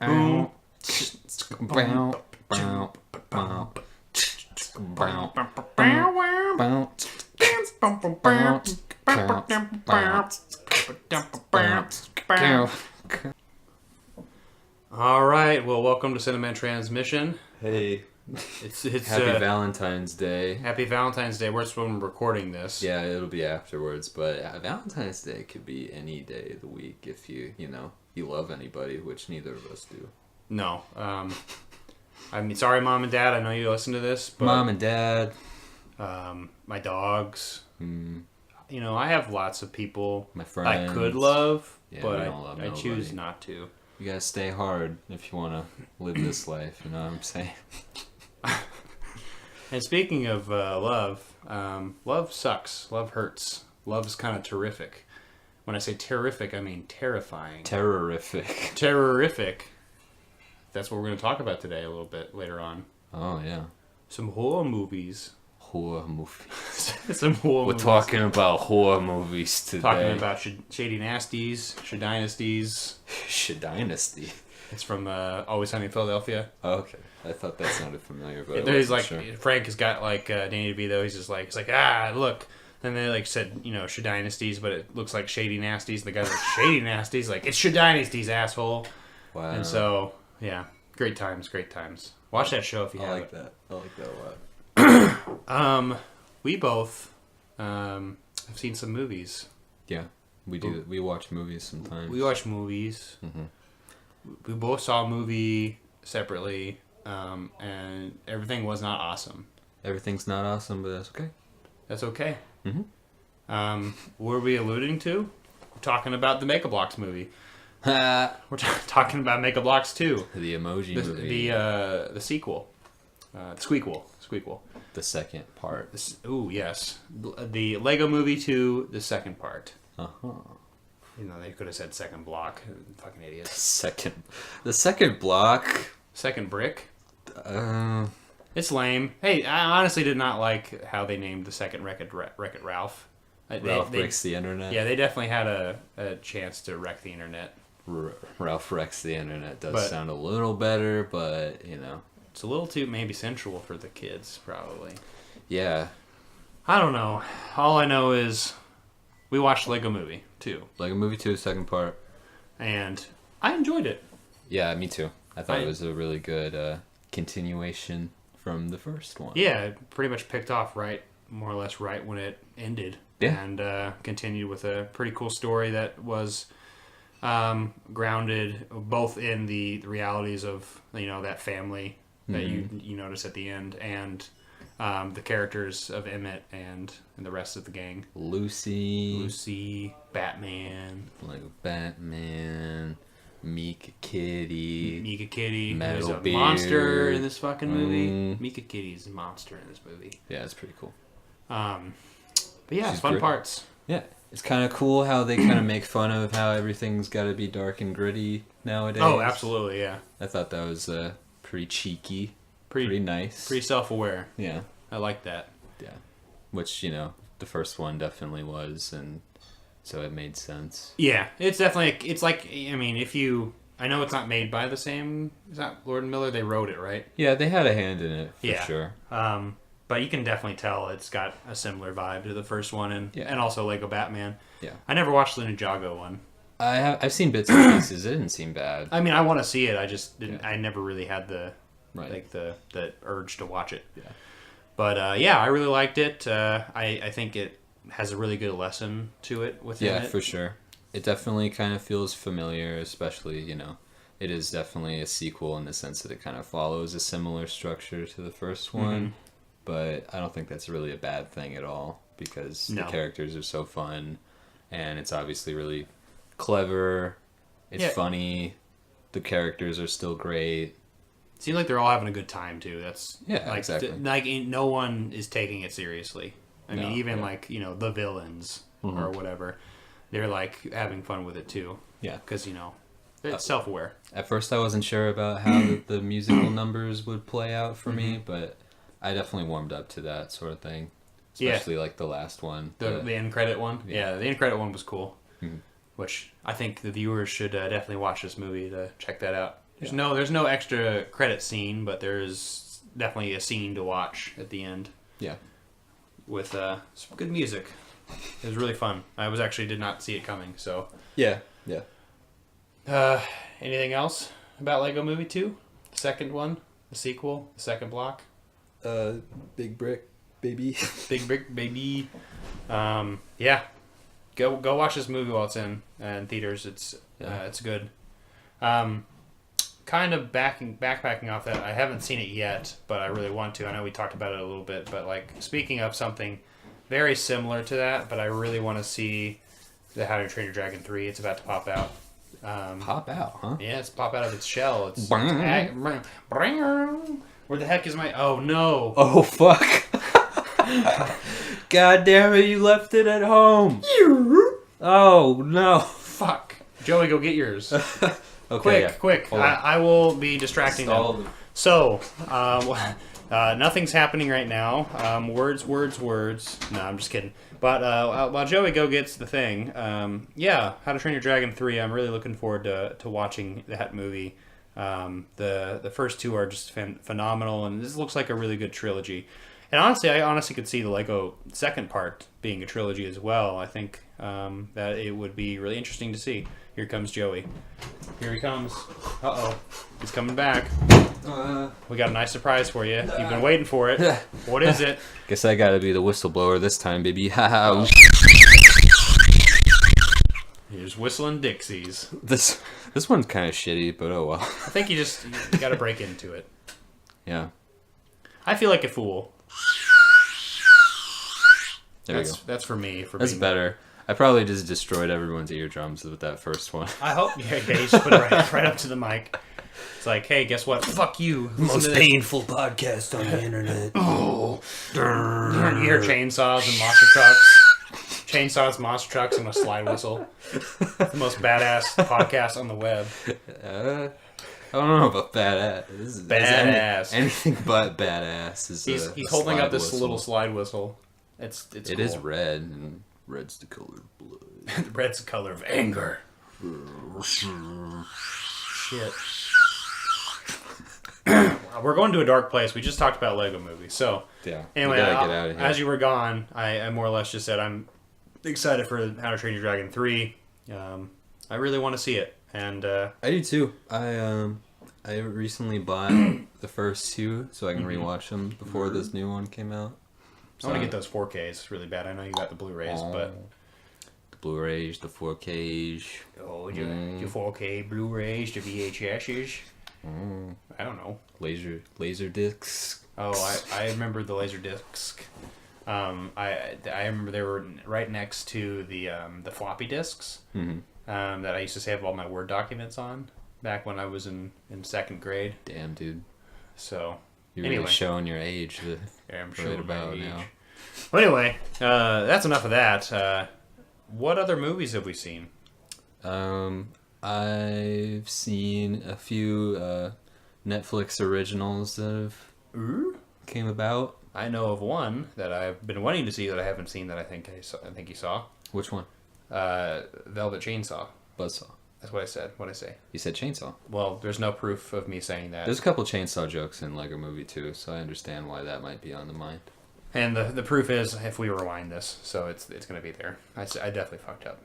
boom. All right. Well, welcome to Cinema Transmission. Hey. It's Happy Valentine's Day. Happy Valentine's Day. We're when we're recording this. Yeah, it'll be afterwards, but Valentine's Day could be any day of the week if you love anybody, which neither of us do. No. I mean, sorry, Mom and Dad. I know you listen to this, but Mom and Dad. My dogs. You know, I have lots of people My friends. I could love, Yeah, but we don't love I choose nobody. not to. You gotta stay hard if you want to live this life, you know what I'm saying? And speaking of love, love sucks. Love hurts. Love's kind of terrific. When I say terrific, I mean terrifying. Terrorific. Terrific. That's what we're going to talk about today a little bit later on. Oh, yeah. Some horror movies. Horror movies. Some horror We're movies. talking about horror movies today. Talking about Shady Nasties, Shadynasties. Shadynasty. It's from Always Sunny in Philadelphia. Oh, okay. I thought that sounded familiar, but There's like, sure. Frank has got like Danny DeVito. He's like, look. Then they like said, Shadynasties, but it looks like Shady Nasties. And the guy's like, Shady Nasties? Like, it's Shadynasties, asshole. Wow. And so, yeah, great times. Watch that show if you I haven't. like that. I like that a lot. We both have seen some movies. Yeah, we do. We watch movies sometimes. We watch movies. Mhm. We both saw a movie separately, and everything was not awesome. Everything's not awesome, but that's okay. That's okay. Mm-hmm. What are we alluding to? We're talking about the Mega Bloks movie. the We're talking about Mega Bloks 2. emoji movie. The sequel. The Squeakquel. The second part. Ooh, yes. The Lego Movie 2, the second part. Uh-huh. They could have said second block. Fucking idiots. The second block. Second brick. Uh, It's lame. Hey, I honestly did not like how they named the second Wreck-It Ralph. Ralph breaks the internet. Yeah, they definitely had a chance to wreck the internet. Ralph wrecks the internet does But- sound a little better, but It's a little too maybe sensual for the kids, probably. yeah. I don't know. All I know is we watched Lego Movie 2, Lego Movie 2, second part. and I enjoyed it. Yeah, me too. I thought it was a really good continuation from the first one. Yeah, it pretty much picked off more or less right when it ended. Yeah. And continued with a pretty cool story that was grounded both in the realities of, that family that you notice at the end, and the characters of Emmett and the rest of the gang. Lucy, Batman. Like Batman, Mika Kitty. Mika Kitty, Metal who's a Beard. monster in this fucking movie. Mika Kitty's a monster in this movie. Yeah, it's pretty cool. But yeah, She's fun great. parts. Yeah, it's kind of cool how they kind of make fun of how everything's got to be dark and gritty nowadays. Oh, absolutely, yeah. I thought that was pretty cheeky, Pretty pretty nice. Pretty self-aware. Yeah, I like that. yeah. Which, the first one definitely was, and so it made sense. Yeah, it's definitely, it's like, I mean, I know it's not made by the same, it's not Lord and Miller, they wrote it, right? Yeah, they had a hand in it, for Yeah. sure. But you can definitely tell it's got a similar vibe to the first one, and also Lego Batman. Yeah. I never watched the Ninjago one. I've seen bits and pieces. It didn't seem bad. I mean, I want to see it, I just didn't, Yeah. I never really had the Right. the urge to watch it. Yeah. But yeah, I really liked it. I think it has a really good lesson to it within Yeah, it. for sure. It definitely kind of feels familiar, especially, it is definitely a sequel in the sense that it kind of follows a similar structure to the first one. But I don't think that's really a bad thing at all, because the characters are so fun, and it's obviously really clever. It's funny. The characters are still great. Seems like they're all having a good time too. That's exactly. No one is taking it seriously. I mean, even yeah. the villains or whatever, they're like having fun with it too. Yeah, because it's self-aware. At first, I wasn't sure about how the musical numbers would play out for me, but I definitely warmed up to that sort of thing. Especially like the last one, the end credit one. Yeah, the end credit one was cool. Which I think the viewers should definitely watch this movie to check that out. There's no extra credit scene, but there's definitely a scene to watch at the end. Yeah. With some good music. It was really fun. I did not see it coming, so. Yeah. Anything else about Lego Movie 2? The second one? The sequel? The second block? Big Brick Baby. Big Brick Baby. Yeah. Go watch this movie while it's in theaters. It's good. Kind of backpacking off that, I haven't seen it yet, but I really want to. I know we talked about it a little bit, but like speaking of something very similar to that, but I really want to see the How to Train Your Dragon 3. It's about to pop out. Pop out, huh? Yeah, it's pop out of its shell. It's where the heck is my? Oh no! Oh fuck! God damn it! You left it at home. Oh no! Fuck, Joey, go get yours. Okay, quick! I will be distracting them. So, nothing's happening right now. Words. No, I'm just kidding. But while Joey go gets the thing, How to Train Your Dragon 3. I'm really looking forward to watching that movie. The first two are just phenomenal, and this looks like a really good trilogy. And honestly, I could see the Lego second part being a trilogy as well. I think that it would be really interesting to see. Here comes Joey. Here he comes. Uh-oh. He's coming back. We got a nice surprise for you. You've been waiting for it. What is it? Guess I gotta be the whistleblower this time, baby. Haha. Here's Whistling Dixies. This one's kind of shitty, but oh well. I think you gotta break into it. Yeah. I feel like a fool. That's for me. That's better. I probably just destroyed everyone's eardrums with that first one. I hope. Yeah, you just put it right up to the mic. It's like, hey, guess what? Fuck you. Most painful podcast on the internet. Oh. You hear chainsaws and monster trucks. Chainsaws, monster trucks, and a slide whistle. The most badass podcast on the web. I don't know about badass. Badass. Anything but badass is. He's holding up this little slide whistle. It cool. is red, and red's the color of blood. Red's the color of anger. Shit. We're going to a dark place. We just talked about Lego movies, so yeah. Anyway, we gotta get out of here. As you were gone, I more or less just said I'm excited for How to Train Your Dragon 3. I really want to see it, and I do too. I recently bought the first two so I can rewatch them before this new one came out. I want to get those 4Ks really bad. I know you got the Blu-rays, but the Blu-rays, the 4Ks. Oh, your 4K Blu-rays, the VHSs. I don't know. Laser discs. Oh, I remember the laser discs. I remember they were right next to the floppy disks that I used to save all my Word documents on back when I was in second grade. Damn, dude. So you're really showing your age. I'm showing about my age. Now. Well, anyway, that's enough of that. What other movies have we seen? I've seen a few Netflix originals that have came about. I know of one that I've been wanting to see that I haven't seen that I think you saw. Which one? Velvet Chainsaw. Buzzsaw. That's what I said. What'd I say? You said chainsaw. Well, there's no proof of me saying that. There's a couple chainsaw jokes in Lego Movie 2, so I understand why that might be on the mind. And the proof is if we rewind this, so it's going to be there. I definitely fucked up.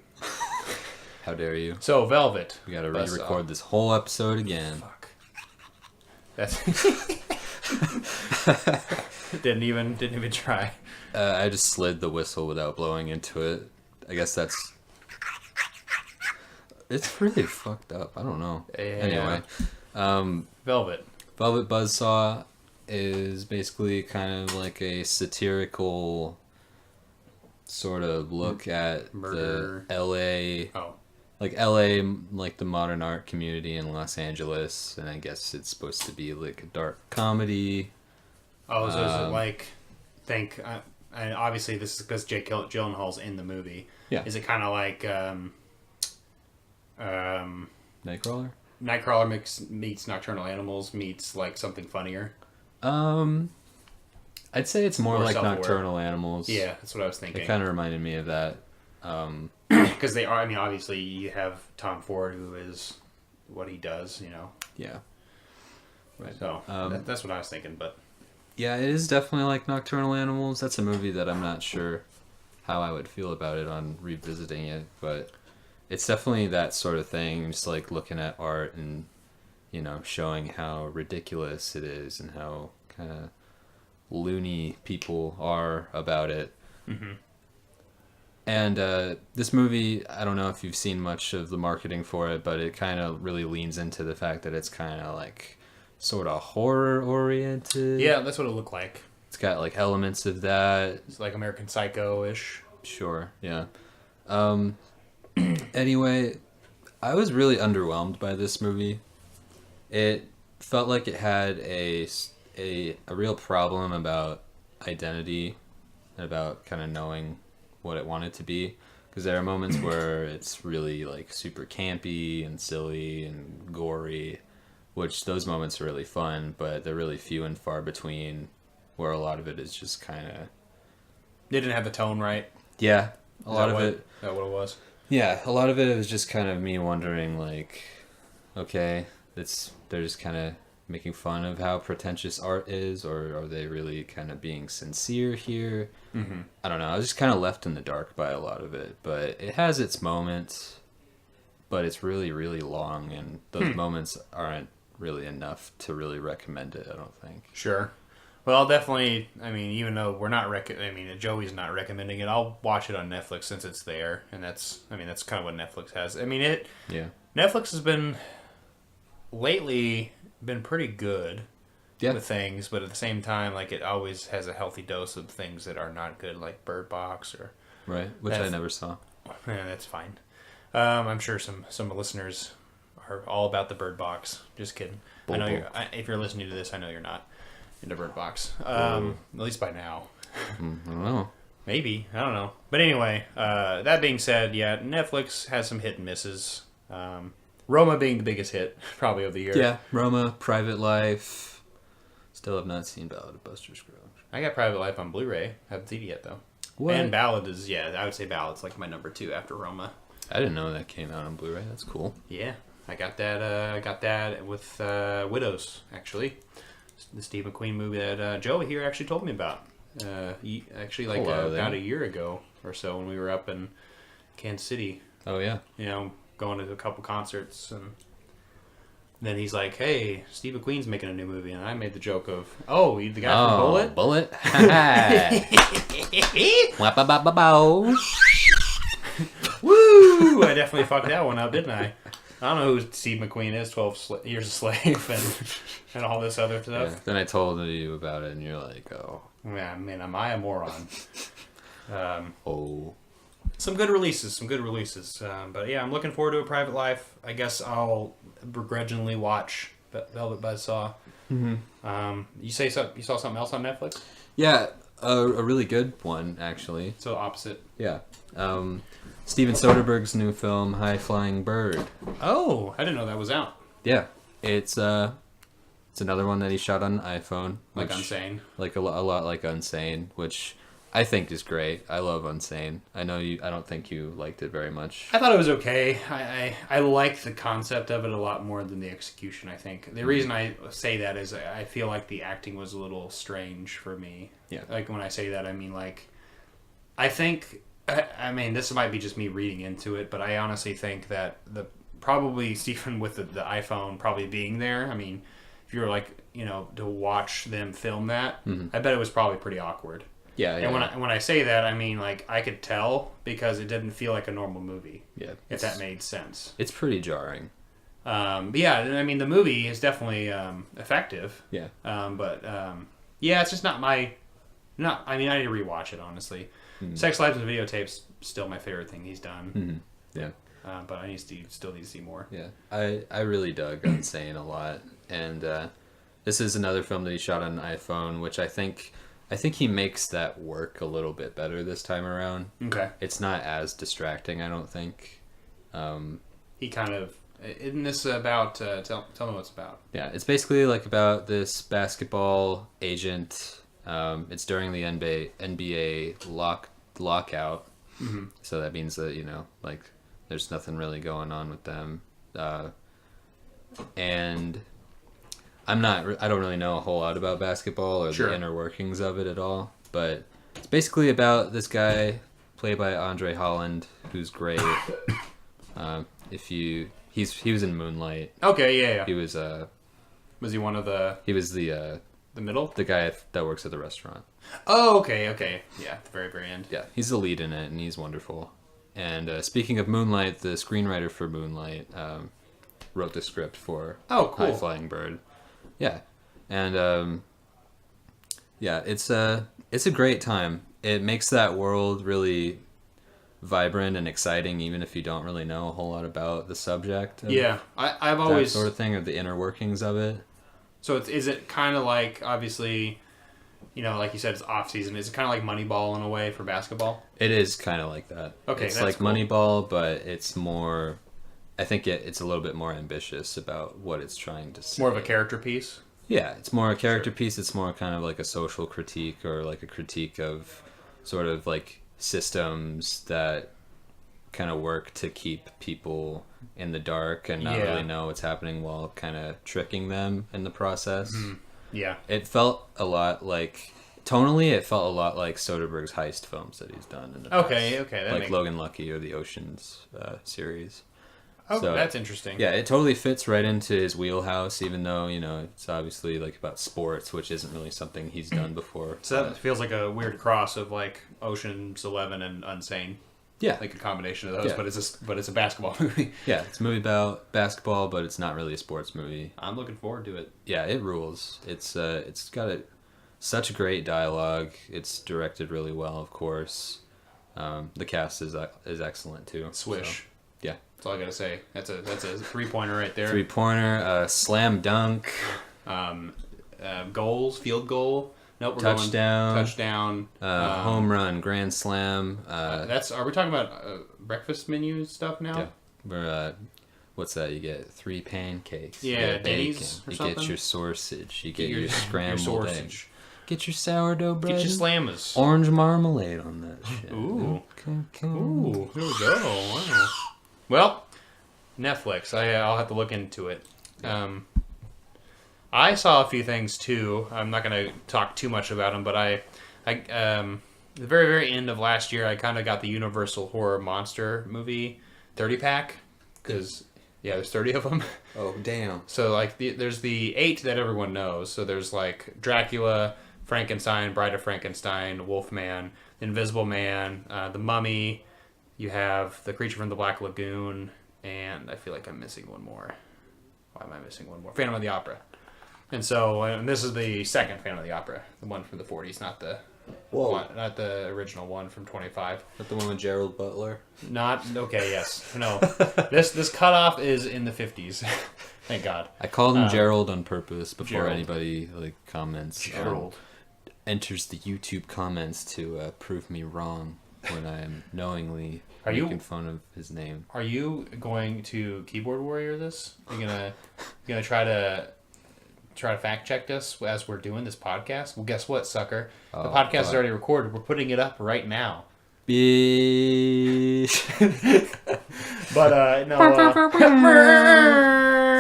How dare you? So, Velvet. We got to re-record this whole episode again. Fuck. That's didn't even try. I just slid the whistle without blowing into it. I guess that's. It's really fucked up. I don't know. Yeah. Anyway, Velvet Buzzsaw is basically kind of like a satirical sort of look at murder. The LA. Oh. Like LA, like the modern art community in Los Angeles, and I guess it's supposed to be like a dark comedy. Oh, so is it like, and obviously this is because Jake Gyllenhaal's in the movie. Yeah. Is it kind of like, Nightcrawler? Nightcrawler meets Nocturnal Animals meets like something funnier? I'd say it's more like self-aware. Nocturnal Animals. Yeah, that's what I was thinking. It kind of reminded me of that. Because they are, I mean, obviously you have Tom Ford, who is what he does, you know. Yeah. Right. So that's what I was thinking, but yeah, it is definitely like Nocturnal Animals. That's a movie that I'm not sure how I would feel about it on revisiting it, but it's definitely that sort of thing, just like looking at art and, you know, showing how ridiculous it is and how kind of loony people are about it. Mm-hmm. And this movie, I don't know if you've seen much of the marketing for it, but it kind of really leans into the fact that it's kind of like sort of horror oriented. Yeah, that's what it looked like. It's got like elements of that. It's like American Psycho-ish. Sure, yeah. Anyway, I was really underwhelmed by this movie. It felt like it had a real problem about identity and about kind of knowing what it wanted to be. Because there are moments where it's really like super campy and silly and gory, which those moments are really fun, but they're really few and far between, where a lot of it is just kind of... They didn't have the tone right. Yeah, a lot of it... Is that what it was? Yeah, a lot of it was just kind of me wondering, like, okay, they're just kind of making fun of how pretentious art is, or are they really kind of being sincere here? Mm-hmm. I don't know. I was just kind of left in the dark by a lot of it, but it has its moments, but it's really, really long, and those moments aren't really enough to really recommend it, I don't think. Sure. Well, I'll definitely, I mean, even though we're not, Joey's not recommending it, I'll watch it on Netflix since it's there, and that's kind of what Netflix has. I mean, Netflix has been, lately, been pretty good with things, but at the same time, like, it always has a healthy dose of things that are not good, like Bird Box or... Right, which I never saw. Yeah, that's fine. I'm sure some listeners are all about the Bird Box. Just kidding. I know if you're listening to this, I know you're not into Bird Box. At least by now. I don't know. Maybe. I don't know. But anyway, that being said, yeah, Netflix has some hit and misses. Roma being the biggest hit, probably, of the year. Yeah, Roma, Private Life. Still have not seen Ballad of Buster Scruggs. I got Private Life on Blu-ray. Haven't seen it yet, though. What? And Ballad is, I would say Ballad's like my number 2 after Roma. I didn't know that came out on Blu-ray. That's cool. Yeah, I got that with Widows, actually. The Steve McQueen movie that Joey here actually told me about. About a year ago or so when we were up in Kansas City. Oh, yeah. You know, going to a couple concerts, and then he's like, hey, Steve McQueen's making a new movie, and I made the joke of, oh, you the guy from Bullet? Bullet? Woo! I definitely fucked that one up, didn't I? I don't know who Steve McQueen is, 12 Years a Slave, and all this other stuff. Yeah. Then I told you about it, and you're like, oh. Yeah, man, am I a moron? Oh. Some good releases. But yeah, I'm looking forward to A Private Life. I guess I'll begrudgingly watch Velvet Buzzsaw. Mm-hmm. You saw something else on Netflix? Yeah, a really good one, actually. So opposite. Yeah. Steven Soderbergh's new film, High Flying Bird. Oh, I didn't know that was out. Yeah. It's another one that he shot on an iPhone. Like Unsane. Like a lot like Unsane, which I think is great. I love Unsane. I don't think you liked it very much. I thought it was okay. I like the concept of it a lot more than the execution, I think. The reason I say that is I feel like the acting was a little strange for me. Yeah. Like, when I say that, I mean, like, I mean, this might be just me reading into it, but I honestly think that probably Stephen with the iPhone probably being there, I mean, if you were like, you know, to watch them film that, I bet it was probably pretty awkward. Yeah. And when I say that, I mean, like, I could tell because it didn't feel like a normal movie. Yeah. If that made sense. It's pretty jarring. But yeah, I mean, the movie is definitely effective. Yeah. Yeah, it's just not I need to rewatch it, honestly. Sex Lives and Videotapes still my favorite thing he's done. Yeah. But I still need to see more. Yeah. I really dug Unsane a lot. And this is another film that he shot on an iPhone, which I think he makes that work a little bit better this time around. Okay. It's not as distracting, I don't think. He kind of... Isn't this about... tell me what it's about. Yeah, it's basically like about this basketball agent. It's during the NBA lockout. So that means that, you know, like, there's nothing really going on with them. and I don't really know a whole lot about basketball or the inner workings of it at all, but it's basically about this guy played by Andre Holland, who's great. He was in Moonlight. Okay, yeah. He was he one of the? He was the middle? The guy that works at the restaurant. Oh, okay. Yeah, at the very, very end. Yeah, he's the lead in it, and he's wonderful. And speaking of Moonlight, the screenwriter for Moonlight wrote the script for High Flying Bird. Yeah, and it's a great time. It makes that world really vibrant and exciting, even if you don't really know a whole lot about the subject. I've always that sort of thing, or the inner workings of it. So is it kind of like, obviously, like you said, it's off season. Is it kind of like Moneyball in a way for basketball? It is kind of like that. Okay, it's like cool. Moneyball, but it's more. I think it's a little bit more ambitious about what it's trying to say. More of a character piece? Yeah, it's more a character piece. It's more kind of like a social critique, or like a critique of sort of like systems that kind of work to keep people in the dark and not really know what's happening, while kind of tricking them in the process. Mm-hmm. Yeah. It felt a lot like... Tonally, it felt a lot like Soderbergh's heist films that he's done in the past. Okay. Like Logan Lucky or the Ocean's series. Oh, so, that's interesting. Yeah, it totally fits right into his wheelhouse, even though, it's obviously like about sports, which isn't really something he's done before. So that feels like a weird cross of like Ocean's 11 and Unsane. Yeah. Like a combination of those, but it's a basketball movie. Yeah, it's a movie about basketball, but it's not really a sports movie. I'm looking forward to it. Yeah, it rules. It's got such great dialogue. It's directed really well, of course. The cast is excellent too. Swish. So, yeah. That's all I gotta say. That's a 3-pointer right there. 3-pointer, slam dunk. Goals, field goal. Nope, we're touchdown. Going touchdown. Home run, grand slam. Are we talking about breakfast menu stuff now? Yeah. We're, what's that? You get 3 pancakes. Yeah, you get Denny's or something? You get your sausage. You get your scrambled eggs. Get your sourdough bread. Get your slammers. Orange marmalade on that shit. Ooh. Ooh, here we go. Wow. Well, Netflix. I'll have to look into it. I saw a few things too. I'm not going to talk too much about them, but the very, very end of last year, I kind of got the Universal Horror Monster movie 30-pack. Because, there's 30 of them. Oh, damn. So, like, there's the 8 that everyone knows. So there's, like, Dracula, Frankenstein, Bride of Frankenstein, Wolfman, Invisible Man, The Mummy. You have The Creature from the Black Lagoon, and I feel like I'm missing one more. Why am I missing one more? Phantom of the Opera. And so, this is the second Phantom of the Opera, the one from the 40s, not the original one from 25. Not the one with Gerald Butler? Yes. No. This cutoff is in the 50s. Thank God. I called him Gerald on purpose before Gerald. Anybody comments. Gerald. Enters the YouTube comments to prove me wrong when I am knowingly making fun of his name. Are you going to keyboard warrior this? Are you gonna try to fact check this as we're doing this podcast? Well, guess what, sucker? The podcast is already recorded. We're putting it up right now. Bitch. But no.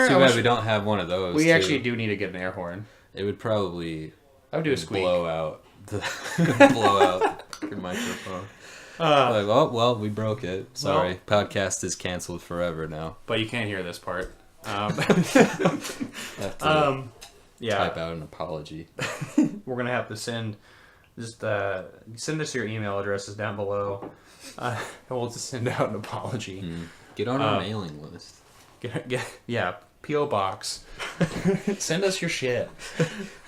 Too bad we don't have one of those. We actually do need to get an air horn. It would probably. I would do a squeak. Blow out your microphone. We broke it. Sorry. Podcast is canceled forever now. But you can't hear this part. Type out an apology. We're gonna have to send us your email addresses down below, and we'll just send out an apology. Get on our mailing list. P.O. Box. Send us your shit.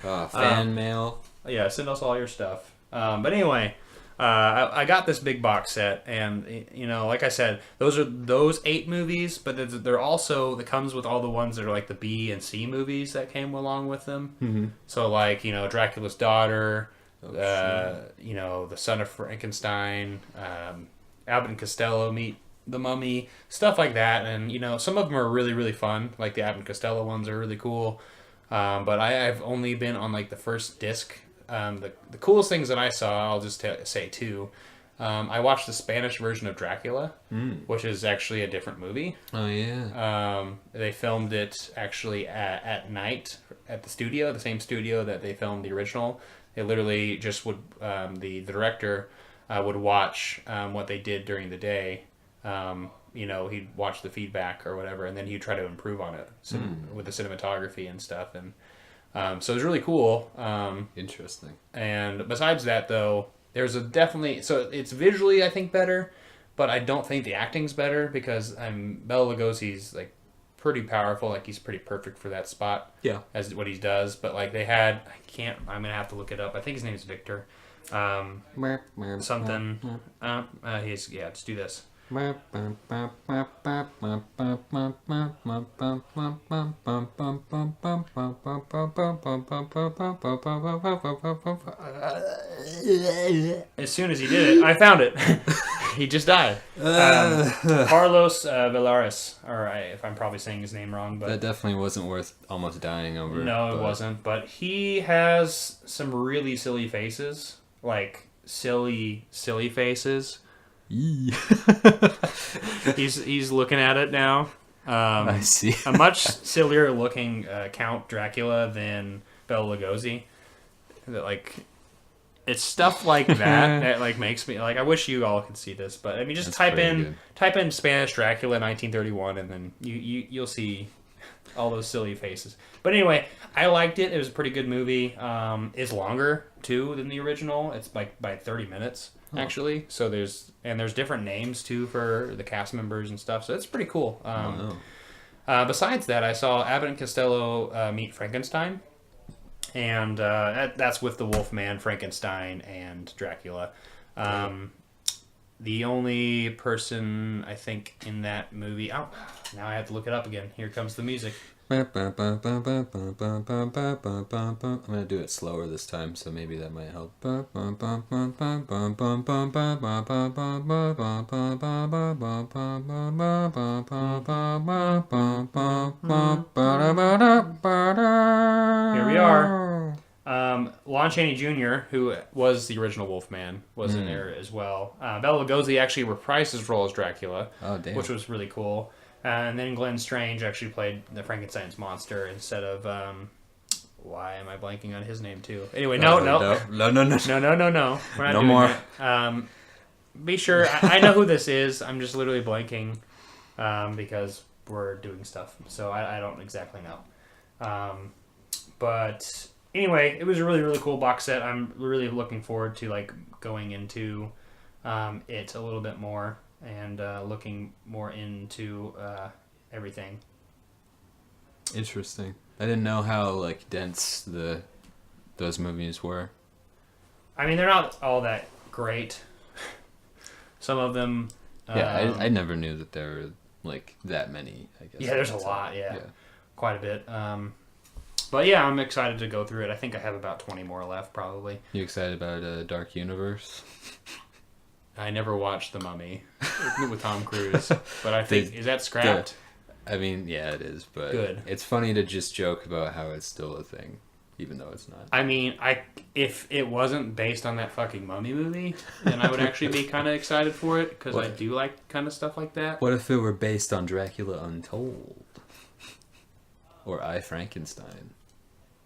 Fan mail. Yeah, send us all your stuff. But anyway, I got this big box set, and like I said, those 8 movies, but they're also that comes with all the ones that are like the B and C movies that came along with them. Mm-hmm. So like Dracula's Daughter, The Son of Frankenstein, Abbott and Costello Meet the Mummy, stuff like that. And some of them are really, really fun. Like the Abbott and Costello ones are really cool. But I've only been on like the first disc. The coolest things that I saw, I'll just say two. I watched the Spanish version of Dracula, which is actually a different movie. Oh, yeah. They filmed it actually at night at the studio, the same studio that they filmed the original. They literally just would, the director would watch what they did during the day. He'd watch the feedback or whatever, and then he'd try to improve on it with the cinematography and stuff. And so it was really cool. Interesting. And besides that, though, there's so it's visually, I think, better, but I don't think the acting's better because Bela Lugosi's like pretty powerful, like he's pretty perfect for that spot. Yeah. As what he does, but like I'm gonna have to look it up. I think his name is Victor. Something. Let's do this. As soon as he did it, I found it. He just died. Carlos Villares, or if I'm probably saying his name wrong, but that definitely wasn't worth almost dying over. No, it wasn't. But he has some really silly faces, like silly faces. He's looking at it now. I see. A much sillier looking Count Dracula than Bela Lugosi. It's stuff like that like makes me like. I wish you all could see this, but I mean, just type in Spanish Dracula 1931, and then you'll see all those silly faces. But anyway, I liked it. It was a pretty good movie. It's longer too than the original. It's like by 30 minutes. Actually, so there's different names too for the cast members and stuff, so it's pretty cool. Besides that, I saw Abbott and Costello meet Frankenstein, and that's with the Wolfman, Frankenstein, and Dracula. The only person I think in that movie. Oh, now I have to look it up again. Here comes the music. I'm gonna do it slower this time, so maybe that might help. Here we are. Lon Chaney Jr., who was the original Wolfman, was in there as well. Bela Lugosi actually reprised his role as Dracula, which was really cool. And then Glenn Strange actually played the Frankenstein's monster instead of why am I blanking on his name too? Anyway, no. We're not doing more. That. Be sure. I know who this is. I'm just literally blanking because we're doing stuff, so I don't exactly know. But anyway, it was a really, really cool box set. I'm really looking forward to like going into it a little bit more. And looking more into everything. Interesting. I didn't know how like dense those movies were. I mean, they're not all that great. Some of them. I never knew that there were like that many. I guess. Yeah, there's a lot. Yeah, quite a bit. But yeah, I'm excited to go through it. I think I have about 20 more left, probably. You excited about Dark Universe? I never watched The Mummy with Tom Cruise, but I think is that scrapped? I mean, yeah, it is, but good. It's funny to just joke about how it's still a thing, even though it's not. I mean, if it wasn't based on that fucking Mummy movie, then I would actually be kind of excited for it because I do like kind of stuff like that. What if it were based on Dracula Untold or I, Frankenstein?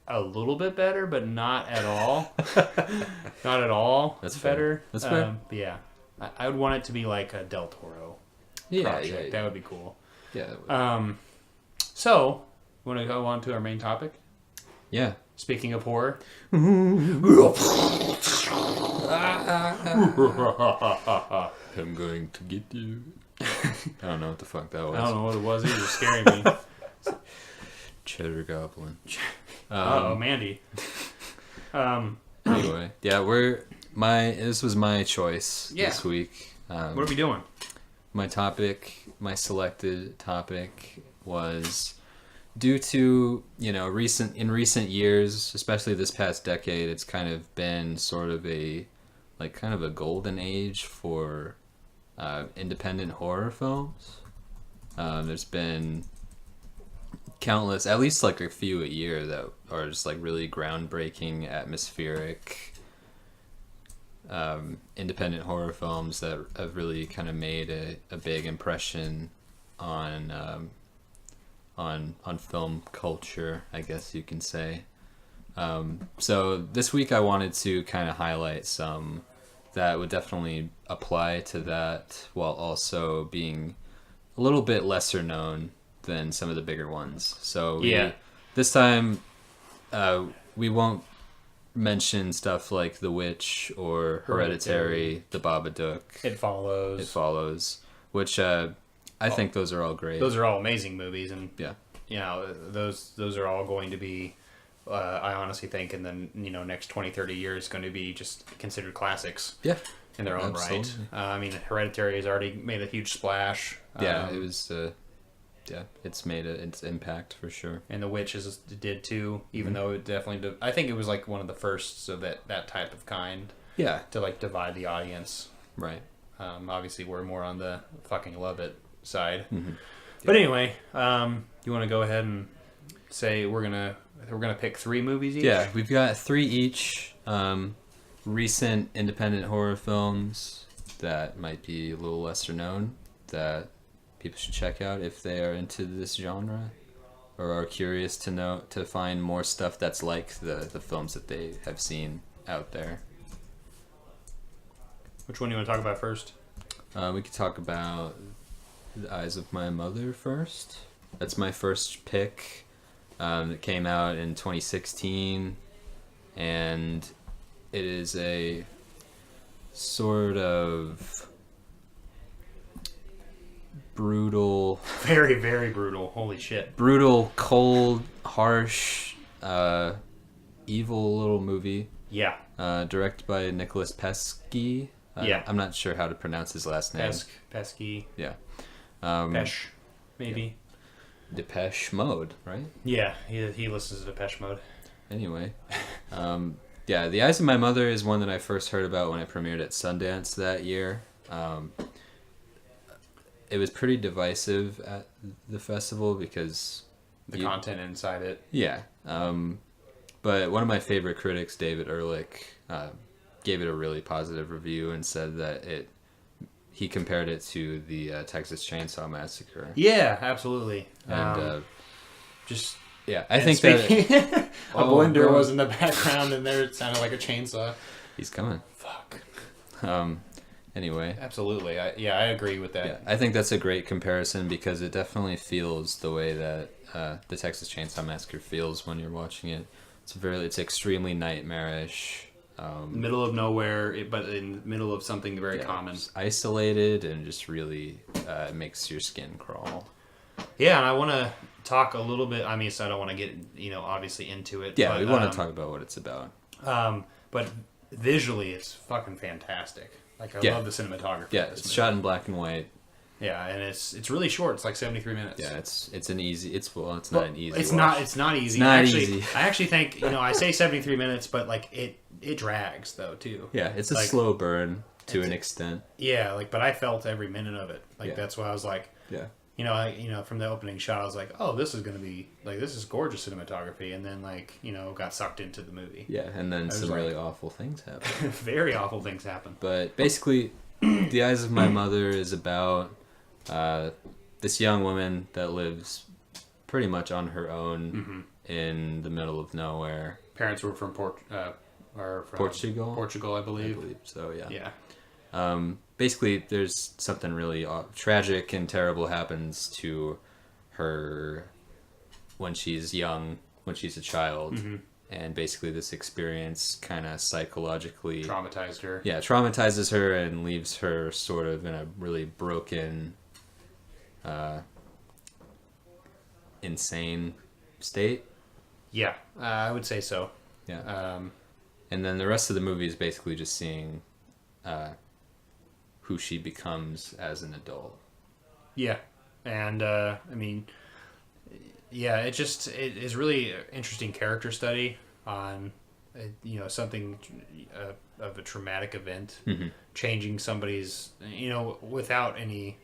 A little bit better, but not at all. Not at all. That's better. That's fair. Yeah. I would want it to be like a Del Toro project. Yeah. That would be cool. Yeah. That would. So, want to go on to our main topic? Yeah. Speaking of horror. I'm going to get you. I don't know what the fuck that was. I don't know what it was. It was scaring me. Cheddar Goblin. Mandy. Anyway, yeah, this was my choice this week. What are we doing? My selected topic was due to, in recent years, especially this past decade, it's kind of been sort of a golden age for independent horror films. There's been countless, at least like a few a year that are just like really groundbreaking, atmospheric, independent horror films that have really kind of made a big impression on film culture, I guess you can say. So this week I wanted to kind of highlight some that would definitely apply to that, while also being a little bit lesser known than some of the bigger ones. So this time we won't mention stuff like The Witch or Hereditary, The Babadook. It Follows, which I think those are all great. Those are all amazing movies, and those are all going to be, I honestly think, in the next 20, 30 years, going to be just considered classics. Yeah, in their own right. I mean, Hereditary has already made a huge splash. It was. It's made its impact for sure. And The Witch did too, even though it definitely did. I think it was like one of the first of that type of kind. Yeah. To like divide the audience. Right. Obviously, we're more on the fucking love it side. Mm-hmm. Yeah. But anyway, you want to go ahead and say we're gonna pick 3 movies each? Yeah, we've got 3 each. Recent independent horror films that might be a little lesser known that people should check out if they are into this genre or are curious to find more stuff that's like the films that they have seen out there. Which one do you want to talk about first? We could talk about The Eyes of My Mother first. That's my first pick. It came out in 2016, and it is a sort of brutal... Very, very brutal. Holy shit. Brutal, cold, harsh, evil little movie. Yeah. Directed by Nicholas Pesky. I'm not sure how to pronounce his last name. Pesky. Yeah. Pesh, maybe. Yeah. Depeche Mode, right? Yeah, he listens to Depeche Mode. Anyway. The Eyes of My Mother is one that I first heard about when I premiered at Sundance that year. It was pretty divisive at the festival because... The content inside it. Yeah. But one of my favorite critics, David Ehrlich, gave it a really positive review and said that he compared it to the Texas Chainsaw Massacre. Yeah, absolutely. And I think that a blender was in the background and there it sounded like a chainsaw. He's coming. Fuck. Anyway. Absolutely. I agree with that. Yeah, I think that's a great comparison because it definitely feels the way that the Texas Chainsaw Massacre feels when you're watching it. It's extremely nightmarish. Middle of nowhere, but in the middle of something very common. Isolated and just really makes your skin crawl. Yeah, and I want to talk a little bit. I mean, so I don't want to get obviously into it. Yeah, but, we want to talk about what it's about. But visually, it's fucking fantastic. Like I love the cinematography. Yeah, it's shot in black and white. Yeah, and it's really short. It's like 73 minutes. Yeah, it's not an easy. It's not easy. It's not easy. I actually think I say 73 minutes, but like it drags though too. Yeah, it's a slow burn to an extent. Yeah, but I felt every minute of it. That's why I was like, from the opening shot, I was like, oh, this is gonna be this is gorgeous cinematography, and then got sucked into the movie. Yeah, and then some really awful things happen. Very awful things happen. But basically, The Eyes of My Mother is about this young woman that lives pretty much on her own in the middle of nowhere. Parents were from Portugal. Portugal, I believe. So. Yeah. Yeah. Basically, there's something really tragic and terrible happens to her when she's young, when she's a child. Mm-hmm. And basically this experience kind of psychologically... Traumatized her. Yeah, traumatizes her and leaves her sort of in a really broken, insane state. Yeah, I would say so. Yeah. And then the rest of the movie is basically just seeing who she becomes as an adult. Yeah. And, it is really an interesting character study on, something of a traumatic event, changing somebody's, without any,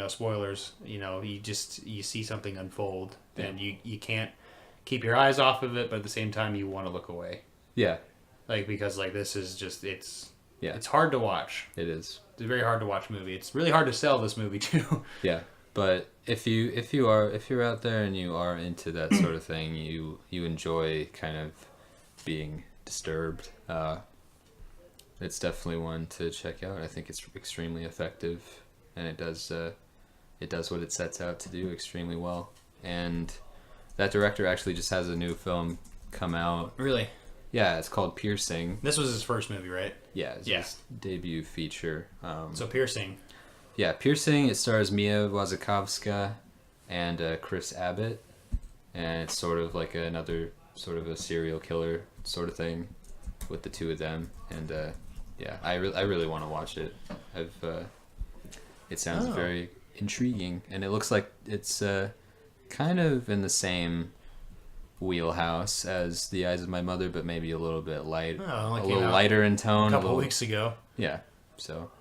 spoilers, you see something unfold and you can't keep your eyes off of it, but at the same time you want to look away. Yeah. like because like this is just it's hard to watch. It is. It's a very hard to watch movie. It's really hard to sell this movie too. Yeah, but if you're out there and you are into that sort of thing, you enjoy kind of being disturbed. It's definitely one to check out. I think it's extremely effective, and it does what it sets out to do extremely well. And that director actually just has a new film come out. Really? Yeah, it's called Piercing. This was his first movie, right? Yeah, it's his debut feature. So Piercing. Yeah, Piercing. It stars Mia Wasikowska and Chris Abbott, and it's sort of like another sort of a serial killer sort of thing with the two of them. And I really want to watch it. It sounds very intriguing, and it looks like it's kind of in the same wheelhouse as The Eyes of My Mother, but maybe a little bit lighter in tone. A couple weeks ago. Yeah, so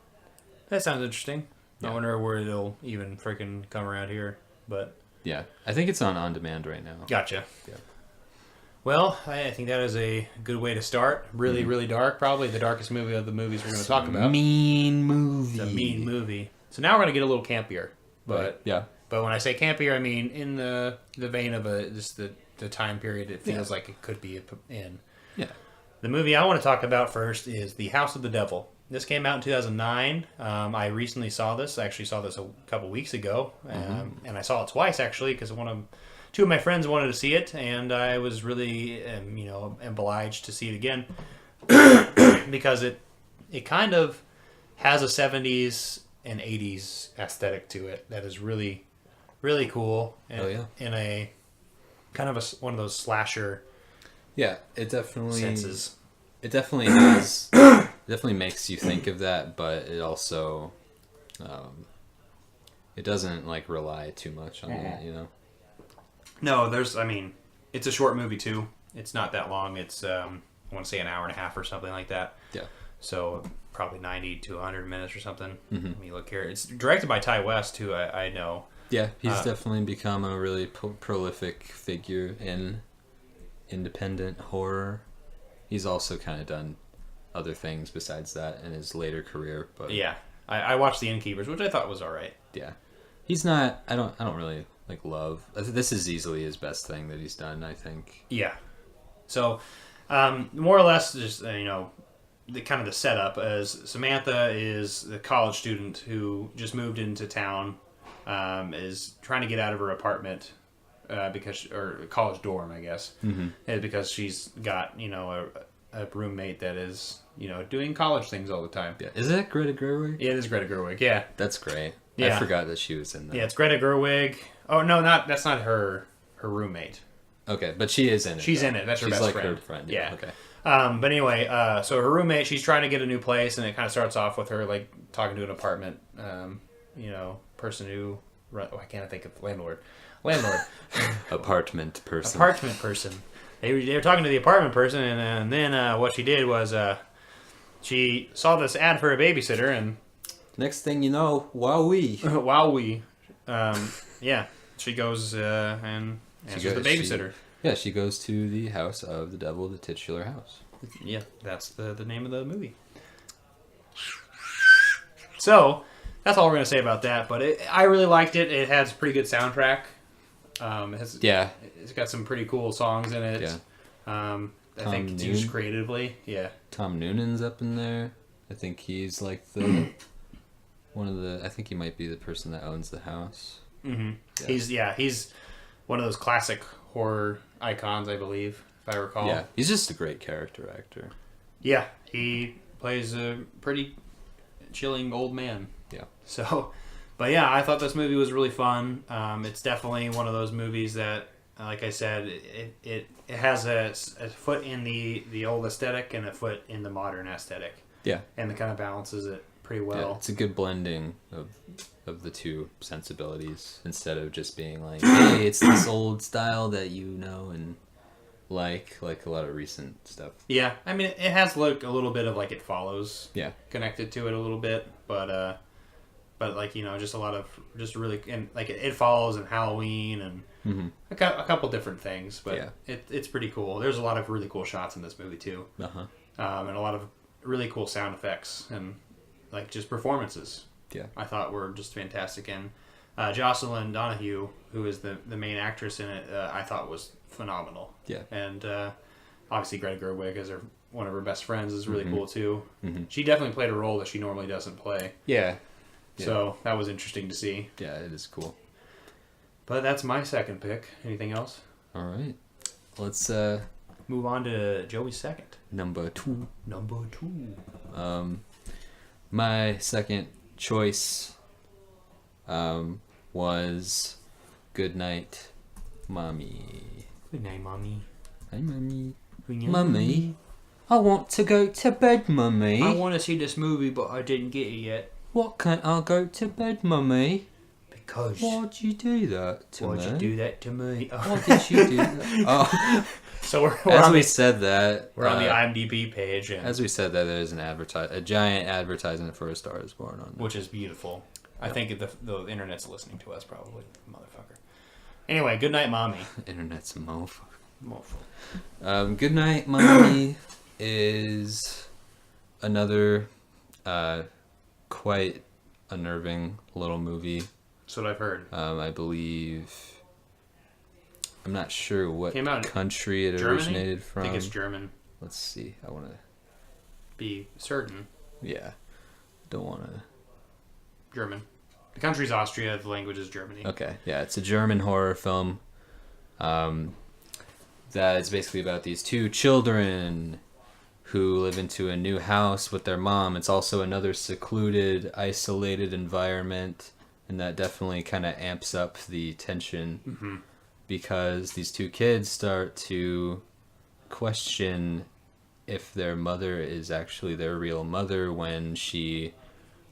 that sounds interesting. Yeah. I wonder where it'll even freaking come around here, but yeah, I think it's on demand right now. Gotcha. Yeah. Well, I think that is a good way to start. Really, really dark. Probably the darkest movie of the movies we're going to talk about. Mean movie. It's a mean movie. So now we're going to get a little campier, but yeah. But when I say campier, I mean in the vein of just the time period it feels like it could be in. Yeah. The movie I want to talk about first is The House of the Devil. This came out in 2009. I recently saw this. I actually saw this a couple weeks ago, and I saw it twice actually because two of my friends wanted to see it, and I was really obliged to see it again because it kind of has a 70s and 80s aesthetic to it that is really, really cool. And, in a kind of one of those slasher. Yeah, it definitely senses. It definitely has. Definitely makes you think of that, but it also, it doesn't like rely too much on that, you know. No, it's a short movie too. It's not that long. It's I want to say an hour and a half or something like that. Yeah. So probably 90 to 100 minutes or something. Let me look here. It's directed by Ty West, who I know. Yeah, he's definitely become a really prolific figure in independent horror. He's also kind of done other things besides that in his later career, but yeah, I watched The Innkeepers, which I thought was all right. Yeah, he's not. I don't really love. This is easily his best thing that he's done, I think. Yeah. So, more or less, just the kind of the setup as Samantha is the college student who just moved into town, is trying to get out of her apartment or college dorm, I guess, because she's got a roommate that is doing college things all the time. Yeah, is that Greta Gerwig? Yeah, it is Greta Gerwig. Yeah, that's great. Yeah. I forgot that she was in that. Yeah, it's Greta Gerwig. Oh no, that's not her roommate. Okay, but she is in it. She's in it. That's her best friend. Her friend. Yeah. Okay. But anyway, so her roommate, she's trying to get a new place, and it kind of starts off with her like talking to an apartment, person who why can't I think of landlord. Apartment person. Apartment person. They were talking to the apartment person, and then what she did was she saw this ad for a babysitter, and next thing you know, wowee. Yeah, she goes and answers the babysitter. She goes to the house of the devil, the titular house. Yeah, that's the name of the movie. So that's all we're gonna say about that. But I really liked it. It has a pretty good soundtrack. It's got some pretty cool songs in it. Yeah. I think it's used creatively. Yeah. Tom Noonan's up in there. I think he's like the one of the. I think he might be the person that owns the house. Mm-hmm. Yeah. He's one of those classic horror icons, I believe, if I recall. Yeah. He's just a great character actor. Yeah. He plays a pretty chilling old man. Yeah. So. But yeah, I thought this movie was really fun. It's definitely one of those movies that, like I said, it has a foot in the old aesthetic and a foot in the modern aesthetic. Yeah. And it kind of balances it pretty well. Yeah, it's a good blending of the two sensibilities instead of just being like, hey, it's this old style that and like a lot of recent stuff. Yeah, I mean, it has a little bit of It Follows. Yeah. Connected to it a little bit, but just a lot of just really and It Follows and Halloween and a couple different things, but it's pretty cool. There's a lot of really cool shots in this movie too. and a lot of really cool sound effects and like just performances. Yeah, I thought were just fantastic. And Jocelyn Donahue, who is the main actress in it, I thought was phenomenal. Yeah, and obviously Greta Gerwig as one of her best friends is really mm-hmm. cool too. Mm-hmm. She definitely played a role that she normally doesn't play. Yeah. So that was interesting to see. Yeah, it is cool. But that's my second pick. Anything else? All right. Let's move on to Joey's second. Number 2. Number 2. My second choice was Good Night, Mommy. Good night, Mommy. Hi, Mommy. Good night. Mommy, I want to go to bed, Mummy. I want to see this movie, but I didn't get it yet. What can't I go to bed, Mummy? Because. Why'd you do that to me? Why'd you do that to me? Why did you do that? Oh. So we're as we said that, we're on the IMDb page, and as we said that, there's a giant advertisement for A Star Is Born on there, which is beautiful. Yep. I think the internet's listening to us, probably, motherfucker. Anyway, Good Night, Mommy. Internet's a motherfucker. Good Night, Mommy is another quite unnerving little movie. That's what I've heard. I believe. I'm not sure what country it Germany? originated from. I think it's German. Let's see. I want to be certain. Yeah. Don't want to. German. The country's Austria. The language is Germany. Okay. Yeah, it's a German horror film. That is basically about these two children who live into a new house with their mom. It's also another secluded, isolated environment, and that definitely kind of amps up the tension. Mm-hmm. Because these two kids start to question if their mother is actually their real mother when she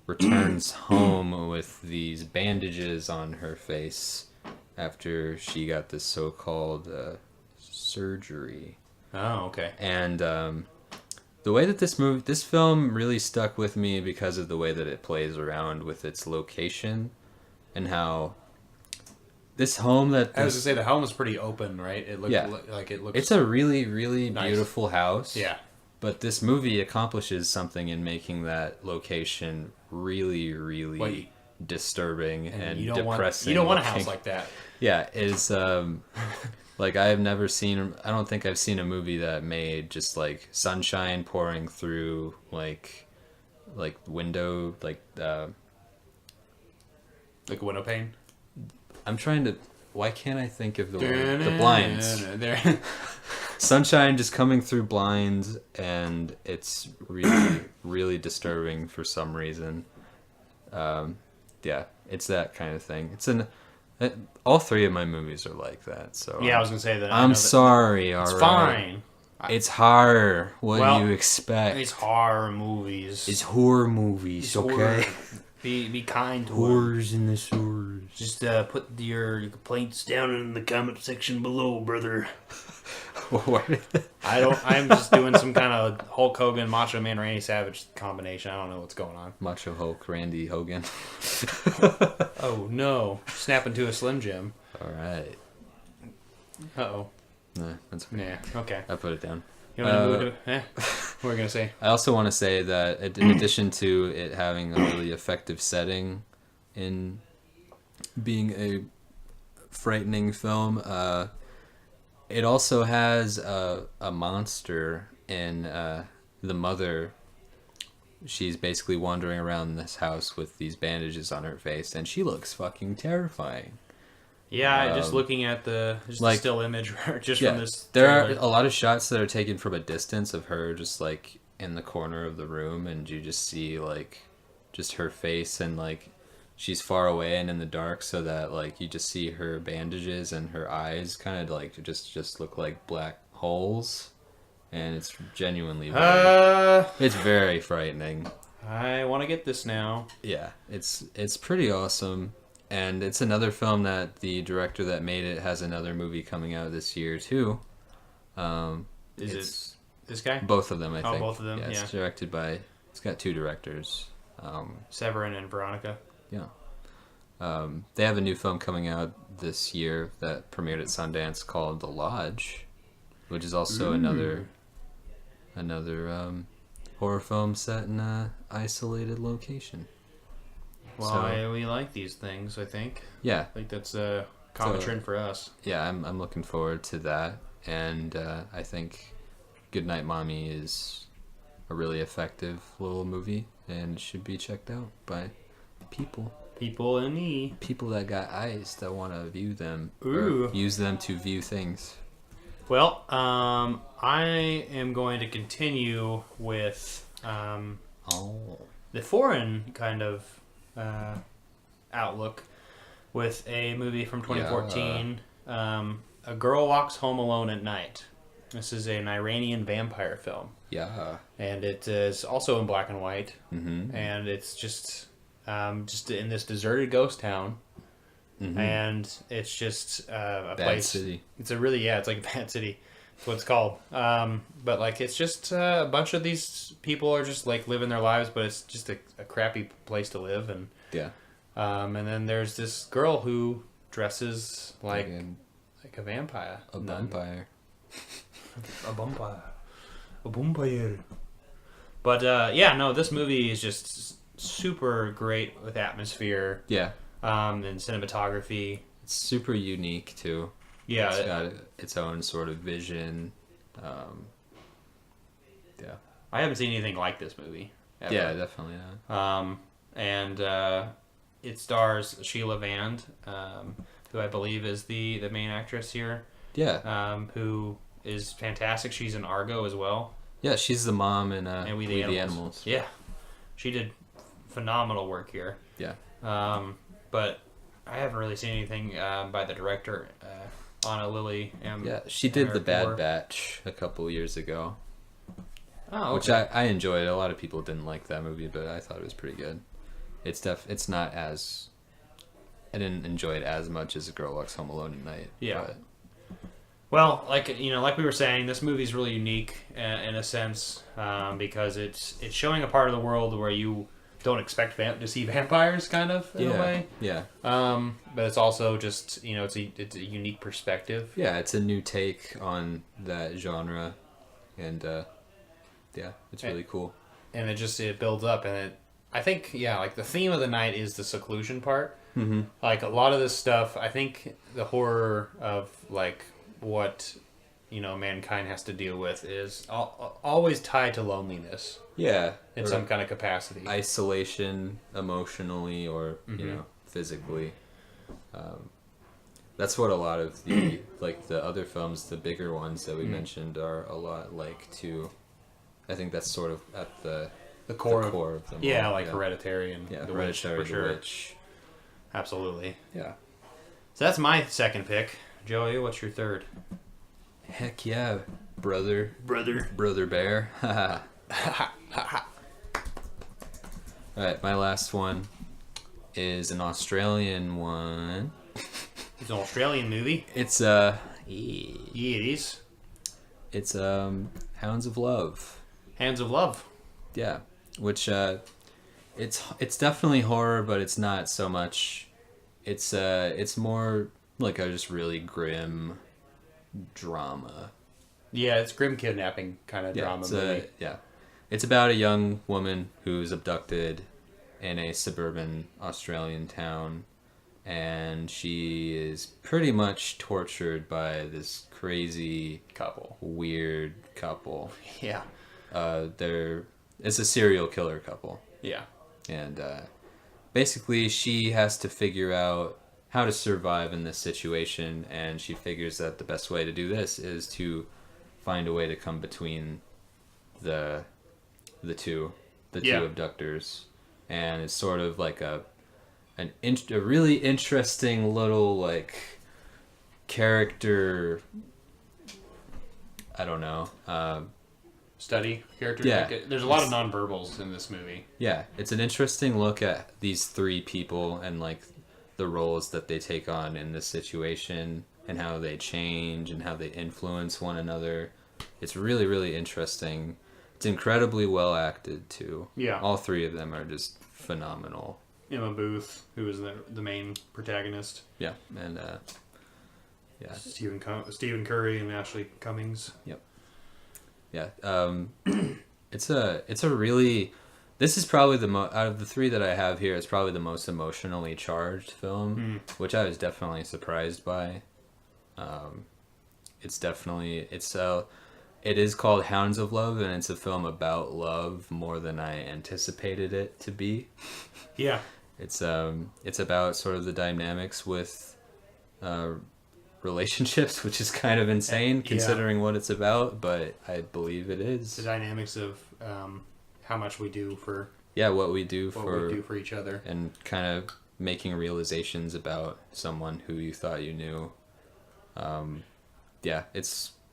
returns home with these bandages on her face after she got this so-called surgery. Oh, okay. And the way that this film really stuck with me because of the way that it plays around with its location and how this home that... I was going to say, the home is pretty open, right? It looks like it looks... It's a really, really nice. Beautiful house. Yeah. But this movie accomplishes something in making that location really, really disturbing and depressing. You don't want a house like that. Yeah, it's... like, I don't think I've seen a movie that made just, like, sunshine pouring through, like window, like a window pane? I'm trying to... Why can't I think of the word? The blinds. Sunshine just coming through blinds, and it's really, really disturbing for some reason. Yeah, it's that kind of thing. All three of my movies are like that. So yeah, I was gonna say that. I'm sorry. It's fine. It's horror. What do you expect? It's horror movies. It's horror movies. Okay. Be kind to horrors in the sewers. Just put your complaints down in the comment section below, brother. I'm just doing some kind of Hulk Hogan, Macho Man, Randy Savage combination. I don't know what's going on. Macho Hulk, Randy Hogan. Oh no! Snap into a Slim Jim. All right. Uh-oh. Nah, that's okay. Yeah. Okay. I put it down. You want to move to? What were we gonna say? I also want to say that in addition to it having a really effective setting in being a frightening film, it also has a monster in the mother. She's basically wandering around this house with these bandages on her face, and she looks fucking terrifying. Yeah, just looking at the still image from this there trailer. are a lot of shots that are taken from a distance of her just like in the corner of the room, and you just see like just her face, and like she's far away and in the dark, so that like you just see her bandages and her eyes kind of like just look like black holes, and it's genuinely it's very frightening. I want to get this now. Yeah, it's pretty awesome. And it's another film that the director that made it has another movie coming out this year too. Is it this guy? Both of them, I think. Oh, both of them. Yeah. It's directed by. It's got two directors. Severin and Veronica. Yeah. They have a new film coming out this year that premiered at Sundance called The Lodge, which is also another another horror film set in a isolated location. Well, we like these things, I think. Yeah. I think that's a common trend for us. Yeah, I'm looking forward to that. And I think Goodnight Mommy is a really effective little movie and should be checked out by people. People in need. People that got eyes that want to view them. Ooh. Or use them to view things. Well, I am going to continue with the foreign kind of outlook with a movie from 2014. A Girl Walks Home Alone at Night. This is an Iranian vampire film. Yeah. And it is also in black and white. Mm-hmm. And it's just in this deserted ghost town. Mm-hmm. And it's just a bad place. City. It's a really, it's like a bad city. That's what it's called. But like, it's just a bunch of these people are just like living their lives, but it's just a crappy place to live. And yeah. And then there's this girl who dresses like a vampire. A vampire. A vampire. A vampire. But this movie is just super great with atmosphere. Yeah. And cinematography. It's super unique too. Yeah. It's got its own sort of vision. Yeah. I haven't seen anything like this movie ever. Yeah, definitely not. And it stars Sheila Vand, who I believe is the main actress here. Yeah. Who is fantastic. She's in Argo as well. Yeah, she's the mom in and We the the Animals. Yeah. She did phenomenal work here. Yeah. But I haven't really seen anything by the director, Anna Lily. Yeah, she did The Bad Batch a couple years ago. Oh, okay. Which I enjoyed. A lot of people didn't like that movie, but I thought it was pretty good. It's not as... I didn't enjoy it as much as A Girl Walks Home Alone at Night. Yeah. But... Well, like we were saying, this movie's really unique in a sense because it's showing a part of the world where you don't expect to see vampires, kind of, in a way. Yeah. But it's also just, it's a unique perspective. Yeah, it's a new take on that genre, and it's really cool. And it builds up, and I think, like the theme of the night is the seclusion part. Mm-hmm. Like a lot of this stuff, I think the horror of like what mankind has to deal with is always tied to loneliness. Yeah, in some kind of capacity, isolation, emotionally or physically. That's what a lot of the the other films, the bigger ones that we mentioned, are a lot like too. I think that's sort of at the core of them. Yeah, all. Hereditary and the Hereditary, Witch, for sure. Witch. Absolutely. Yeah. So that's my second pick. Joey, what's your third? Heck yeah, brother bear. Alright, my last one is an Australian one. It's an Australian movie. It's yeah, it is. It's Hounds of Love. Hands of Love. Yeah, which it's definitely horror, but it's not so much. It's more like a just really grim drama. Yeah, it's grim kidnapping kind of drama movie. It's about a young woman who's abducted in a suburban Australian town, and she is pretty much tortured by this crazy weird couple. Yeah. It's a serial killer couple. Yeah. And basically she has to figure out how to survive in this situation, and she figures that the best way to do this is to find a way to come between the two abductors, and it's sort of like a really interesting little character. I don't know. Study character. Yeah, there's a lot of nonverbals in this movie. Yeah, it's an interesting look at these three people and the roles that they take on in this situation and how they change and how they influence one another. It's really, really interesting. It's incredibly well acted too. Yeah, all three of them are just phenomenal. Emma Booth, who is the main protagonist. Yeah, and Stephen Curry and Ashley Cummings. Yep. Yeah. It's a really. This is probably out of the three that I have here. It's probably the most emotionally charged film, which I was definitely surprised by. It is called Hounds of Love, and it's a film about love more than I anticipated it to be. Yeah. It's about sort of the dynamics with relationships, which is kind of insane considering what it's about, but I believe it is. The dynamics of how much we do for what we do for each other, and kind of making realizations about someone who you thought you knew.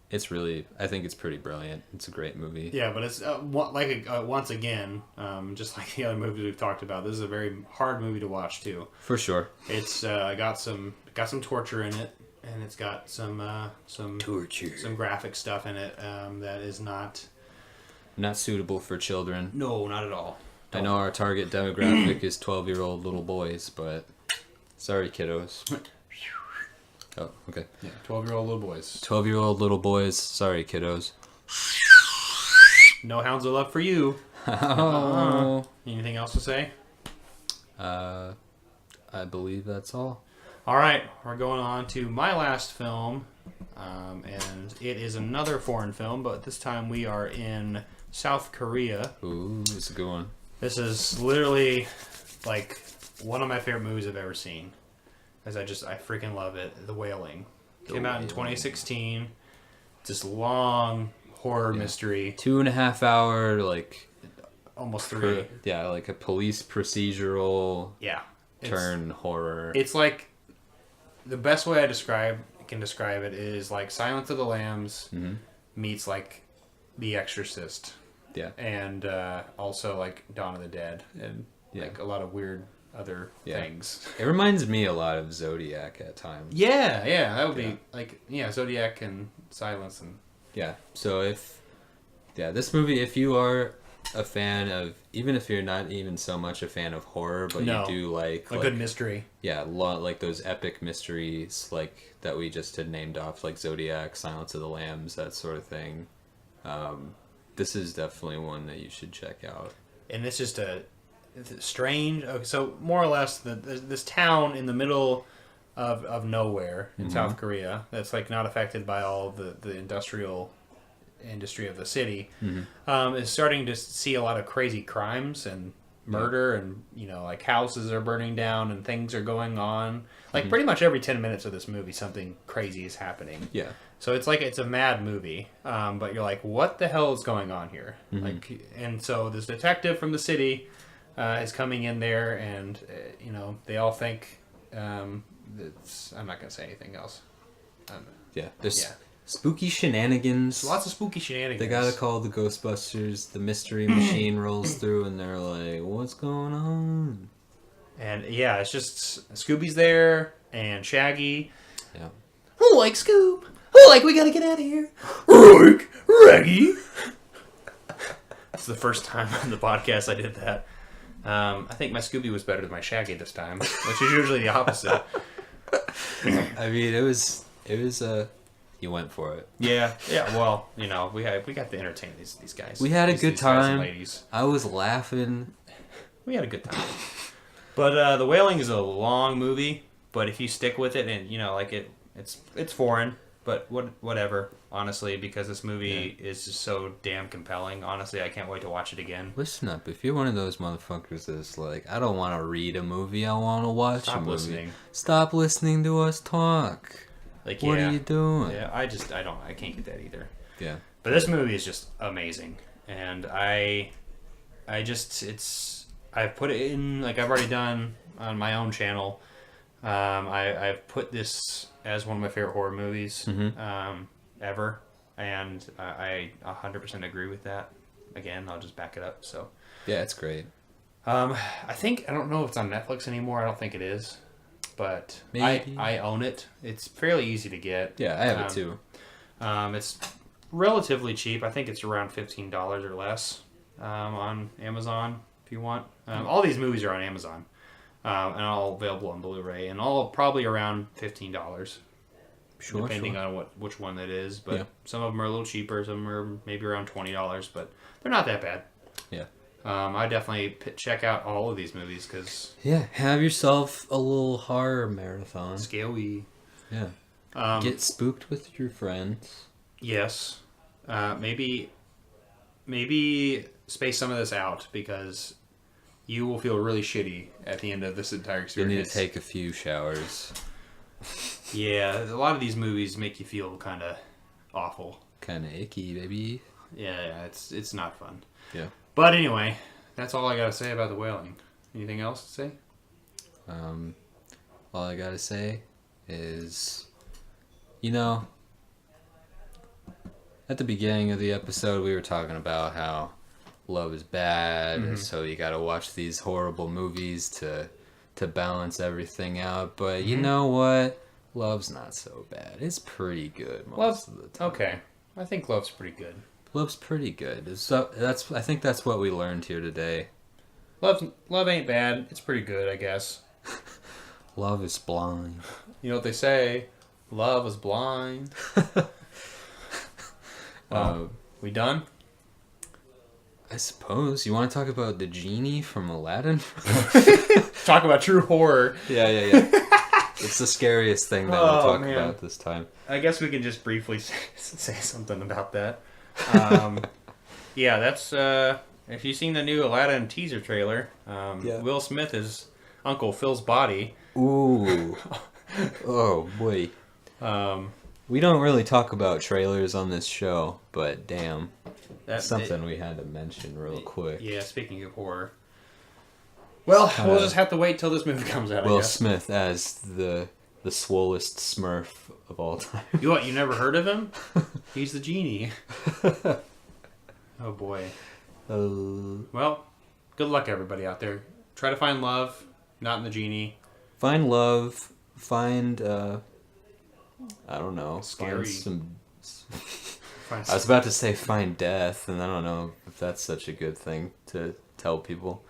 It's really, I think it's pretty brilliant. It's a great movie. Yeah, but it's once again, just like the other movies we've talked about, this is a very hard movie to watch too. For sure. It's got some torture in it, and it's got some torture, some graphic stuff in it that is not suitable for children. No, not at all. I know our target demographic is 12-year-old little boys, but sorry, kiddos. Oh, okay. Yeah, 12-year-old little boys. 12-year-old little boys. Sorry, kiddos. No Hounds of Love for you. Oh. Anything else to say? I believe that's all. All right, we're going on to my last film, and it is another foreign film, but this time we are in South Korea. Ooh, it's a good one. This is literally like one of my favorite movies I've ever seen. I freaking love it. The Wailing. Came out in 2016. This long horror mystery. 2.5 hour, like... Almost 3. Like a police procedural... Yeah. Turn horror. It's like... The best way I can describe it is like Silence of the Lambs meets like The Exorcist. Yeah. And also like Dawn of the Dead. And like a lot of weird... other things. It reminds me a lot of Zodiac at times. Yeah, that would be like Zodiac and Silence and So this movie, if you are a fan of, even if you're not even so much a fan of horror, but you do like a good mystery. Yeah, like those epic mysteries like that we just had named off, like Zodiac, Silence of the Lambs, that sort of thing. This is definitely one that you should check out. And it's just strange. Okay, so more or less, this town in the middle of nowhere in South Korea that's like not affected by all the industrial industry of the city is starting to see a lot of crazy crimes and murder, and like houses are burning down and things are going on. Like pretty much every 10 minutes of this movie, something crazy is happening. Yeah. So it's like it's a mad movie, but you're like, what the hell is going on here? Like, and so this detective from the city. Is coming in there, and they all think I'm not gonna say anything else. There's spooky shenanigans. Lots of spooky shenanigans. They gotta call the Ghostbusters. The mystery machine rolls through, and they're like, "What's going on?" And it's just Scooby's there and Shaggy. Yeah. Who like Scoob? Who like we gotta get out of here? Like Raggy. That's the first time on the podcast I did that. I think my Scooby was better than my Shaggy this time, which is usually the opposite. I mean, it was you went for it. Yeah. Well, we got to entertain these guys. We had a good time. Ladies. I was laughing. We had a good time. But The Wailing is a long movie, but if you stick with it and it's foreign, but whatever. Honestly, because this movie is just so damn compelling. Honestly, I can't wait to watch it again. Listen up. If you're one of those motherfuckers that's like, I don't want to read a movie, I want to watch a movie. Listening. Stop listening to us talk. Like, what are you doing? Yeah, I can't get that either. Yeah. But this movie is just amazing. And I've put it in, like I've already done on my own channel. I've put this as one of my favorite horror movies. Ever, and I 100% agree with that. Again, I'll just back it up. So yeah, it's great. I don't know if it's on Netflix anymore. I don't think it is, but maybe. I own it. It's fairly easy to get. Yeah, I have it too. It's relatively cheap. I think it's around $15 or less on Amazon if you want. All these movies are on Amazon, and all available on Blu-ray, and all probably around $15. depending on which one that is. But some of them are a little cheaper. Some of them are maybe around $20, but they're not that bad. Yeah. I definitely check out all of these movies because... Yeah, have yourself a little horror marathon. Scary. Yeah. Get spooked with your friends. Yes. Maybe space some of this out because you will feel really shitty at the end of this entire experience. You need to take a few showers. Yeah, a lot of these movies make you feel kind of awful. Kind of icky, baby. Yeah, it's not fun. Yeah. But anyway, that's all I got to say about The Wailing. Anything else to say? All I got to say is, at the beginning of the episode, we were talking about how love is bad, and so you got to watch these horrible movies to balance everything out. But you know what? Love's not so bad. It's pretty good most of the time. Okay. I think Love's pretty good. Love's pretty good. So I think that's what we learned here today. Love ain't bad. It's pretty good, I guess. Love is blind. You know what they say? Love is blind. We done? I suppose. You want to talk about the genie from Aladdin? Talk about true horror. Yeah. It's the scariest thing that we'll talk about this time. I guess we can just briefly say something about that. Yeah, that's... if you've seen the new Aladdin teaser trailer, Will Smith is Uncle Phil's body. Ooh. Oh, boy. We don't really talk about trailers on this show, but damn. That's something we had to mention real quick. Yeah, speaking of horror. Well, we'll just have to wait till this movie comes out, Will Smith as the swollest Smurf of all time. You never heard of him? He's the genie. Oh, boy. Well, good luck, everybody out there. Try to find love, not in the genie. Find love. Find, I don't know. Scary. I was about to say find death, and I don't know if that's such a good thing to tell people.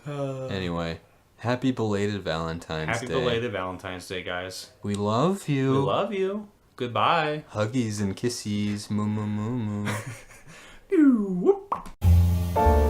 Anyway, happy belated Valentine's Day. Happy belated Valentine's Day, guys. We love you. We love you. Goodbye. Huggies and kissies. Moo moo moo moo. Whoop.